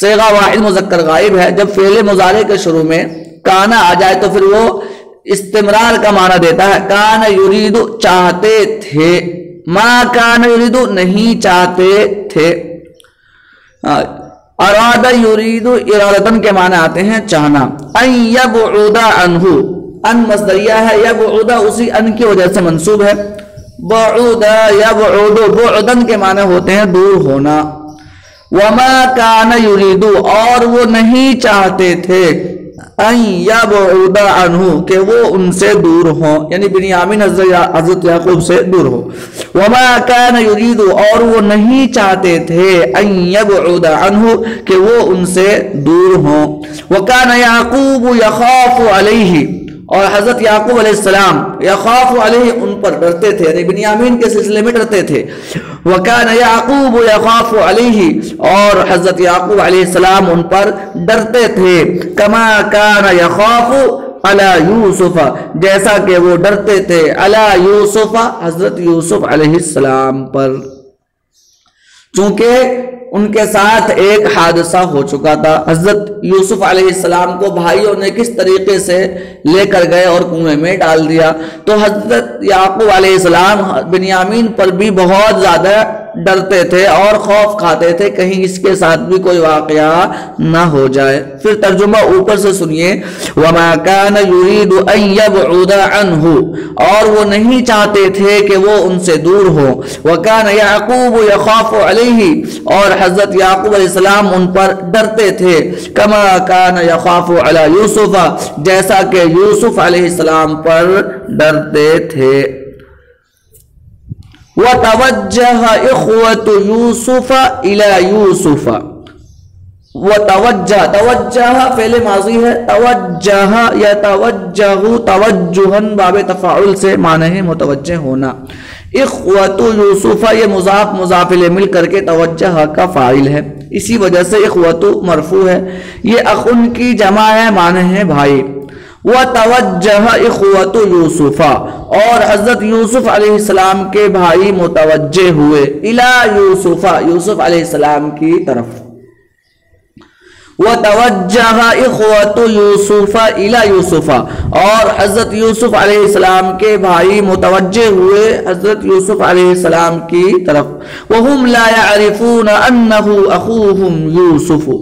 صیغہ واحد مذکر غائب ہے، جب فعل مضارع کے شروع میں کانا آ جائے تو پھر وہ استمرار کا معنی دیتا ہے۔ کان یرید چاہتے تھے، ما کان یرید نہیں چاہتے تھے۔ اراد یرید ارادتن کے معنی آتے ہیں چاہنا۔ ان یبعد عنہ، ان مصدریہ ہے، یبعد اسی ان کی وجہ سے منصوب ہے۔ بعد یبعد، بعدن کے معنی ہوتے ہیں دور ہونا۔ وما کان یرید، اور وہ نہیں چاہتے تھے، ان یبعد عنہ کہ وہ ان سے دور ہوں، یعنی بنیامین حضرت یعقوب سے دور ہو۔ وما کان یرید، اور وہ نہیں چاہتے تھے، ان یبعد عنہ کہ وہ ان سے دور ہوں۔ وکان یعقوب یخاف علیہ، اور حضرت یعقوب علیہ السلام یخاف علیہ ان پر ڈرتے تھے، یعنی بنیامین کے سلسلے میں ڈرتے تھے۔ وکان یعقوب یخاف علیہ، اور حضرت یعقوب علیہ السلام ان پر ڈرتے تھے۔ کما کان یخاف علی یوسف، جیسا کہ وہ ڈرتے تھے علی یوسف، حضرت یوسف علیہ السلام پر، چونکہ ان کے ساتھ ایک حادثہ ہو چکا تھا۔ حضرت یوسف علیہ السلام کو بھائیوں نے کس طریقے سے لے کر گئے اور کنویں میں ڈال دیا، تو حضرت یعقوب علیہ السلام بنیامین پر بھی بہت زیادہ ڈرتے تھے اور خوف کھاتے تھے کہیں اس کے ساتھ بھی کوئی واقعہ نہ ہو جائے۔ پھر ترجمہ اوپر سے سنیے، وما کان یرید ان یبعد عنہ، اور وہ نہیں چاہتے تھے کہ وہ ان سے دور ہو۔ وکان یعقوب یخاف علیہ، اور حضرت یعقوب علیہ السلام ان پر ڈرتے تھے۔ کما کان یخاف علی یوسف، جیسا کہ یوسف علیہ السلام پر ڈرتے تھے۔ وَتَوَجَّهَ إِخْوَةُ يُوسُفَ إِلَى يُوسُفَ، وَتَوَجَّهَ، توجہ فعل ماضی ہے، توجہ یا توجہ توجہن باب تفاعل سے معنی ہے متوجہ ہونا۔ اخوۃ یوسف، یہ مضاف مضاف الیہ مل کر کے توجہ کا فاعل ہے، اسی وجہ سے اخوۃ مرفوع ہے۔ یہ اخن کی جمع ہے، معنی ہے بھائی۔ وَتَوَجَّهَ إِخْوَةُ يُوسُفَ، اور حضرت یوسف علیہ السلام کے بھائی متوجہ ہوئے، إِلَى يُوسُفَ، یوسف علیہ السلام کی طرف۔ وَتَوَجَّهَ إِخْوَةُ يُوسُفَ إِلَى يُوسُفَ، اور حضرت یوسف علیہ السلام کے بھائی متوجہ ہوئے حضرت یوسف علیہ السلام کی طرف۔ وَهُمْ لَا يَعْرِفُونَ أَنَّهُ أَخُوهُمْ يُوسُفُ،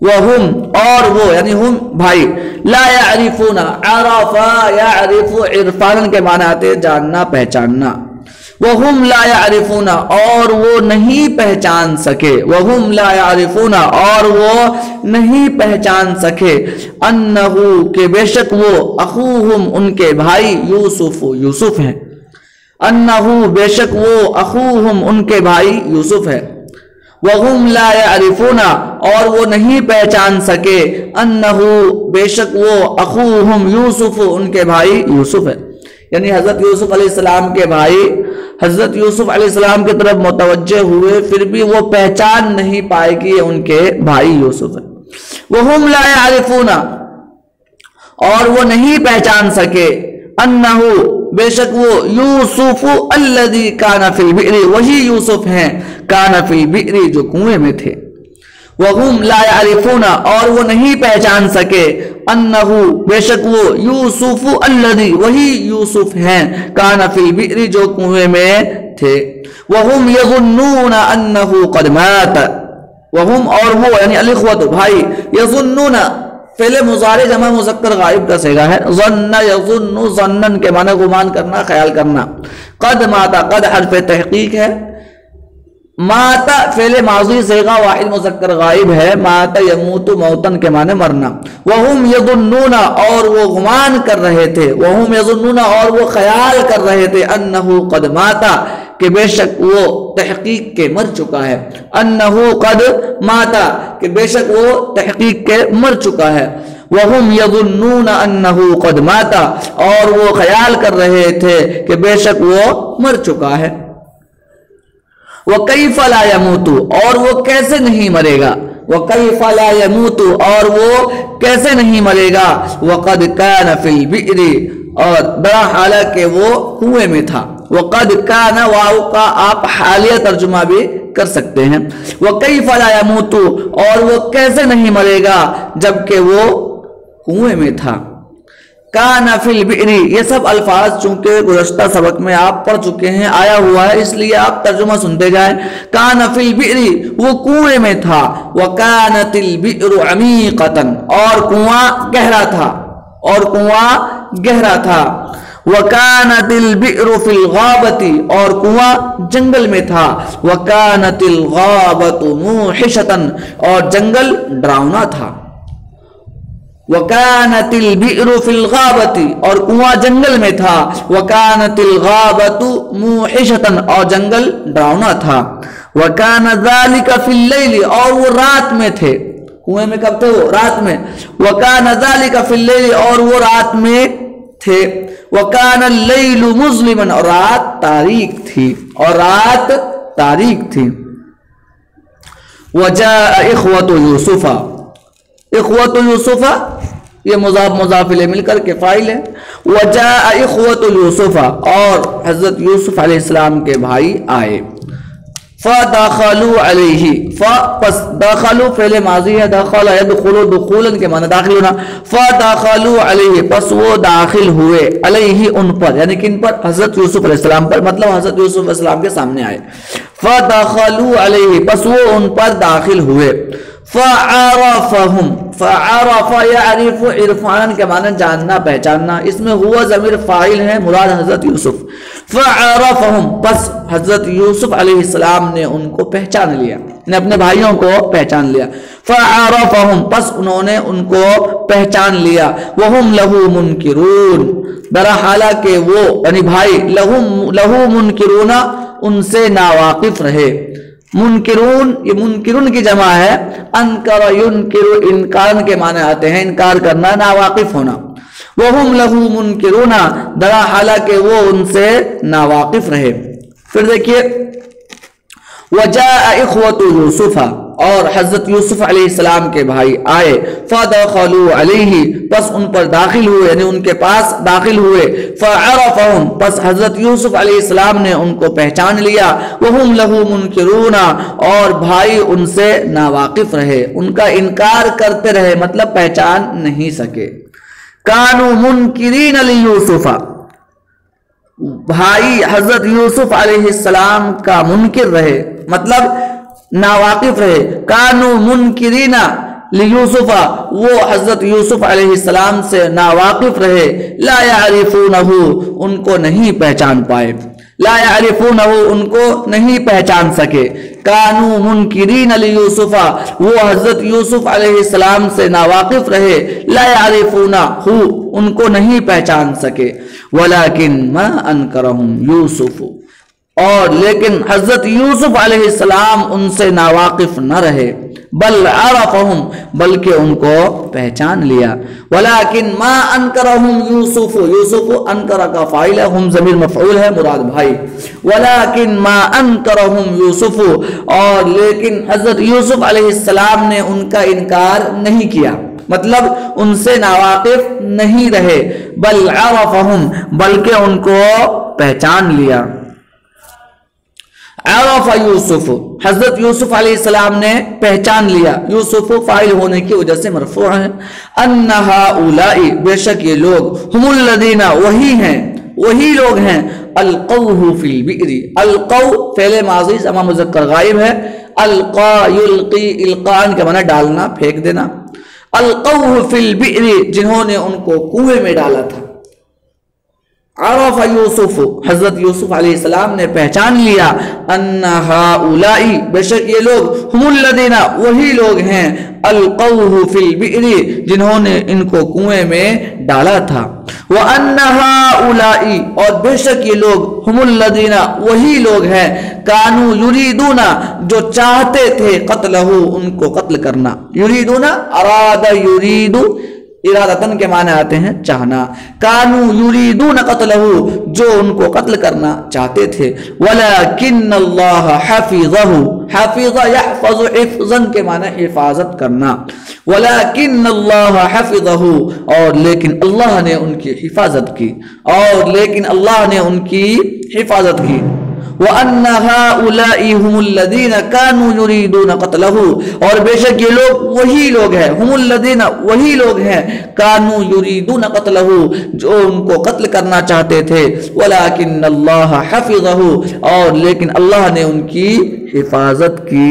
وَهُمْ، اور وہ یعنی ہم بھائی، لا يعرفون، عرف يعرف عرفان کے معنی آتے جاننا پہچاننا۔ وَهُمْ لَا يَعْرِفُونَ، اور وہ نہیں پہچان سکے، وَهُمْ لَا يَعْرِفُونَ، اور وہ نہیں پہچان سکے، أَنَّهُ کہ بے شک وہ، أَخُوهُمْ ان کے بھائی، یوسف یوسف ہیں، أَنَّهُ بے شک وہ، أَخُوهُمْ ان کے بھائی یوسف ہے۔ وَهُمْ لَا يَعْرِفُونَ، اور وہ نہیں پہچان سکے، أَنَّهُ بے شک وہ، أَخُوهُمْ یوسف ان کے بھائی یوسف ہے، یعنی حضرت یوسف علیہ السلام کے بھائی حضرت یوسف علیہ السلام کی طرف متوجہ ہوئے، پھر بھی وہ پہچان نہیں پائے کہ یہ ان کے بھائی یوسف ہے۔ وَهُمْ لَا يَعْرِفُونَ، اور وہ نہیں پہچان سکے، أَنَّهُ بے شک وہ، یوسف الذی کان فی البئر، وہی یوسف ہیں، کان فی البئر جو کنویں میں تھے۔ وَهُمْ لَا يَعْرِفُونَ، اور وہ نہیں پہچان سکے، أَنَّهُ بے شک وہ، یوسف الذی وہی یوسف ہیں، کان فی البئر جو کنویں میں تھے۔ وَهُمْ يَظُنُّونَ أَنَّهُ قَدْ مَاتَ، وَهُمْ اور وہ یعنی الاخوۃ بھائی، يَظُنُّونَ فعل مضارع جمع مذکر غائب کا صیغہ ہے، ظن یظن ظنن کے معنی گمان کرنا، خیال کرنا۔ قد ماتا، قد حرف تحقیق ہے، ماتا فعل ماضی صیغہ واحد مذکر غائب ہے، ماتا یموت موتن کے معنی مرنا۔ وہم یظنون، اور وہ گمان کر رہے تھے، وہم یظنون اور وہ خیال کر رہے تھے، انہو قد ماتا کہ بے شک وہ تحقیق کے مر چکا ہے، انہو قد ماتا کہ بے شک وہ تحقیق کے مر چکا ہے۔ وَهُمْ يَظُنُّونَ أَنَّهُ قَدْ مَاتَ، اور وہ خیال کر رہے تھے کہ بے شک وہ مر چکا ہے۔ وَكَيْفَ لَا يَمُوتُ، اور وہ کیسے نہیں مرے گا، وَكَيْفَ لَا يَمُوتُ اور وہ کیسے نہیں مرے گا، وَقَدْ كَانَ فِي الْبِئْرِ اور بڑا حالہ کہ وہ کنویں میں تھا۔ وَقَدْ كَانَ واو کا آپ حالیہ ترجمہ بھی کر سکتے ہیں۔ وَكَيْفَ لَا يَمُوتُ، اور وہ کیسے نہیں مرے گا جبکہ وہ کنویں میں تھا۔ کَانَ فِي الْبِئْرِ، یہ سب الفاظ چونکہ گزشتہ سبق میں آپ پڑھ چکے ہیں، آیا ہوا ہے، اس لیے آپ ترجمہ سنتے جائیں۔ کَانَ فِي الْبِئْرِ، وہ کنویں میں تھا۔ وَكَانَتِ الْبِئْرُ عَمِيقَةً، اور کنواں گہرا تھا، اور کنواں گہرا تھا۔ وَكَانَتِ الْبِئْرُ فِي الْغَابَةِ، اور کنواں جنگل میں تھا۔ وَكَانَتِ الْغَابَةُ مُوحِشَةً، اور جنگل ڈراؤنا تھا۔ وَكَانَتِ الْبِئْرُ فِي الْغَابَةِ، اور کنواں جنگل میں تھا۔ وَكَانَتِ الْغَابَةُ مُوحِشَةً، اور جنگل ڈراؤنا تھا۔ وَكَانَ ذَلِكَ فِي اللَّيْلِ، اور وہ رات میں تھے۔ کنویں میں کب تھے وہ؟ رات میں۔ وَكَانَ ذَلِكَ فِي اللَّيْلِ، اور وہ رات میں تھے۔ وَكَانَ اللَّيْلُ مُظْلِمًا، اور رات تاریک تھی، اور رات تاریک تھی۔ وَجَاءَ إِخْوَةُ يُوسُفَ، اخوت یوسف یہ مضاف الیہ مل کر کے فاعل ہے۔ وجاء اخوت یوسف، اور حضرت یوسف علیہ السلام کے بھائی آئے۔ فدخلوا علیہ، پس دخلوا فعل ماضی ہے، دخل يدخل دخولا کے معنی داخل ہونا۔ فدخلوا علیہ، پس وہ داخل ہوئے، علیہ ان پر، یعنی کن پر؟ حضرت یوسف علیہ السلام پر، مطلب حضرت یوسف علیہ السلام کے سامنے آئے۔ فدخلوا علیہ، پس وہ ان پر داخل ہوئے۔ فعرفهم، فعرف يعرف عرفان کے معنی جاننا پہچاننا، اس میں ہوا ضمیر فاعل ہے، مراد حضرت یوسف۔ فعرفهم، پس حضرت یوسف علیہ السلام نے ان کو پہچان لیا، نے اپنے بھائیوں کو پہچان لیا۔ فعرفهم، پس انہوں نے ان کو پہچان لیا۔ وهم له منکرون، درحالہ کہ وہ یعنی بھائی له منکرون ان سے ناواقف رہے۔ منکرون، یہ منکرون کی جمع ہے، انکر ینکر انکار کے معنی آتے ہیں، انکار کرنا، ناواقف ہونا۔ وہم لہ منکرون، درا حالانکہ وہ ان سے ناواقف رہے۔ پھر دیکھیے وجاء اخوت یوسف، اور حضرت یوسف علیہ السلام کے بھائی آئے۔ فدخلوا علیہ، پس ان پر داخل ہوئے، یعنی ان کے پاس داخل ہوئے۔ فعرفهم، پس حضرت یوسف علیہ السلام نے ان کو پہچان لیا۔ وہم لہ منکرون، اور بھائی ان سے ناواقف رہے، ان کا انکار کرتے رہے، مطلب پہچان نہیں سکے۔ کانوا منکرین لیوسف، بھائی حضرت یوسف علیہ السلام کا منکر رہے، مطلب ناواقف رہے۔ کانوا منکرین لیوسف، وہ حضرت یوسف علیہ السلام سے ناواقف رہے۔ لا یعرفونہ، ان کو نہیں پہچان پائے۔ لا یعرفونہ، ان کو نہیں پہچان سکے۔ کانوا منکرین لیوسف، وہ حضرت یوسف علیہ السلام سے ناواقف رہے۔ لا یعرفونہ، ان کو نہیں پہچان سکے۔ ولکن ما انکرہم یوسف، اور لیکن حضرت یوسف علیہ السلام ان سے ناواقف نہ رہے۔ بل عرفہم، بلکہ ان کو پہچان لیا۔ ولیکن ما انکرہم یوسف، یوسف انکر کا فاعل ہے، ہم ضمیر مفعول ہے، مراد بھائی۔ ولیکن ما انکرہم یوسف، اور لیکن حضرت یوسف علیہ السلام نے ان کا انکار نہیں کیا، مطلب ان سے ناواقف نہیں رہے۔ بل عرفہم، بلکہ ان کو پہچان لیا۔ عرف یوسف، حضرت یوسف علیہ السلام نے پہچان لیا، یوسف فاعل ہونے کی وجہ سے مرفوع ہے۔ ان ہؤلاء، بے شک یہ لوگ، ہم الذین، وہی ہیں، وہی لوگ ہیں، القوہ فی البئر، القو فعل ماضی جمع مذکر غائب ہے، القا یلقی القاء کے معنی ڈالنا، پھینک دینا۔ القوہ فی البئر، جنہوں نے ان کو کنویں میں ڈالا تھا۔ عرف یوسف، حضرت یوسف علیہ السلام نے پہچان لیا، ان ہؤلاء، بے شک یہ لوگ، ہم الذین، وہی لوگ ہیں، القوہ فی البئر، جنہوں نے ان کو کنویں میں ڈالا تھا۔ وان ہؤلاء، اور بے شک یہ لوگ، ہم الذین، وہی لوگ ہیں، کانوا یریدون، جو چاہتے تھے، قتلہ، ان کو قتل کرنا۔ یریدون، اراد یرید، ارادتن کے معنی آتے ہیں چاہنا۔ کانوا یریدون قتلہ، جو ان کو قتل کرنا چاہتے تھے۔ ولیکن اللہ حفظہ، حفظ یحفظ حفظا کے معنی حفاظت کرنا۔ ولیکن اللہ حفظہ، اور لیکن اللہ نے ان کی حفاظت کی، اور لیکن اللہ نے ان کی حفاظت کی۔ وَأَنَّ هَؤُلَاءِ هُمُ الَّذِينَ كَانُوا يُرِيدُونَ قَتْلَهُ، اور بے شک یہ لوگ وہی لوگ ہیں، ہم الذین وہی لوگ ہیں، كَانُوا يُرِيدُونَ قَتْلَهُ جو ان کو قتل کرنا چاہتے تھے، وَلَكِنَّ اللَّهَ حَفِظَهُ اور لیکن اللہ نے ان کی حفاظت کی۔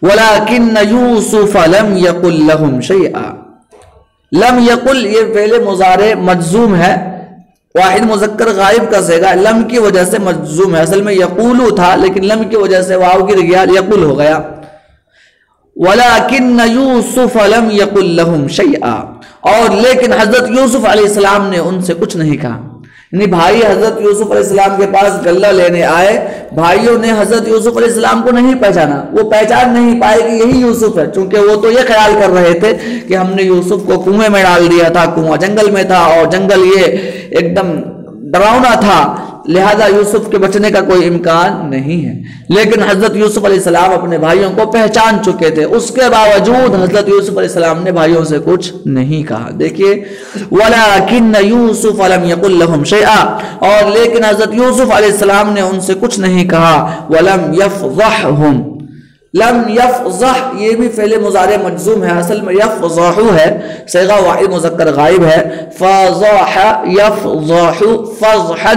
وَلَكِنَّ يُوسُفَ لَمْ يَقُلْ لَهُمْ شَيْئًا، لم یقل یہ فعل مضارع مجزوم ہے، واحد مذکر غائب کا صیغہ، لم کی وجہ سے مجزوم ہے، اصل میں یقولو تھا لیکن لم کی وجہ سے واو گر گیا، یقل ہو گیا۔ وَلَكِنَّ يُوسُفَ لَمْ يَقُلْ لَهُمْ شَيْئًا، اور لیکن حضرت یوسف علیہ السلام نے ان سے کچھ نہیں کہا، یعنی بھائی حضرت یوسف علیہ السلام کے پاس غلہ لینے آئے، بھائیوں نے حضرت یوسف علیہ السلام کو نہیں پہچانا، وہ پہچان نہیں پائے کہ یہی یوسف ہے، چونکہ وہ تو یہ خیال کر رہے تھے کہ ہم نے یوسف کو کنویں میں ڈال دیا تھا، کنواں جنگل میں تھا اور جنگل یہ ایک دم ڈراؤنا تھا، لہذا یوسف کے بچنے کا کوئی امکان نہیں ہے، لیکن حضرت یوسف علیہ السلام اپنے بھائیوں کو پہچان چکے تھے، اس کے باوجود حضرت یوسف علیہ السلام نے بھائیوں سے کچھ نہیں کہا۔ دیکھیے وَلَكِنَّ يُوسُفَ لَمْ يَقُلْ لَهُمْ شَيْئًا، اور لیکن حضرت یوسف علیہ السلام نے ان سے کچھ نہیں کہا، وَلَمْ يَفْضَحْهُمْ، لم یفضح یہ بھی فعل مضارع مجزوم ہے، اصل میں یفضح ہے، صیغہ واحد مذکر غائب ہے، فضح یفضح فضحا،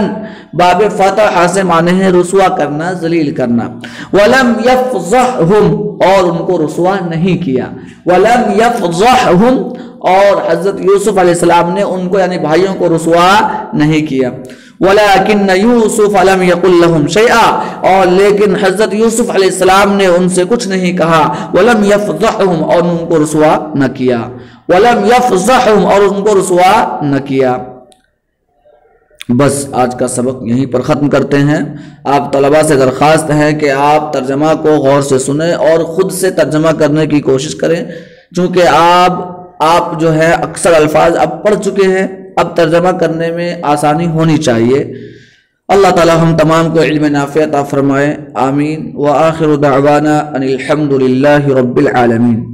باب فتح سے معنی ہے رسوا کرنا، ذلیل کرنا، ولم یفضحہم اور ان کو رسوا نہیں کیا، ولم یفضحہم اور حضرت یوسف علیہ السلام نے ان کو یعنی بھائیوں کو رسوا نہیں کیا۔ وَلَكِنَّ يُوسُفَ لَمْ يَقُلْ لَهُمْ شَيْئًا، اور لیکن حضرت یوسف علیہ السلام نے ان سے کچھ نہیں کہا، وَلَمْ يَفْضَحْهُمْ اور ان کو رسوا نہ کیا، وَلَمْ يَفْضَحْهُمْ اور ان کو رسوا نہ کیا۔ بس آج کا سبق یہیں پر ختم کرتے ہیں۔ آپ طلباء سے درخواست ہے کہ آپ ترجمہ کو غور سے سنیں اور خود سے ترجمہ کرنے کی کوشش کریں، چونکہ آپ جو ہے اکثر الفاظ اب پڑھ چکے ہیں، اب ترجمہ کرنے میں آسانی ہونی چاہیے۔ اللہ تعالی ہم تمام کو علم نافع عطا فرمائے، آمین۔ وآخر دعوانا ان الحمد للہ رب العالمین۔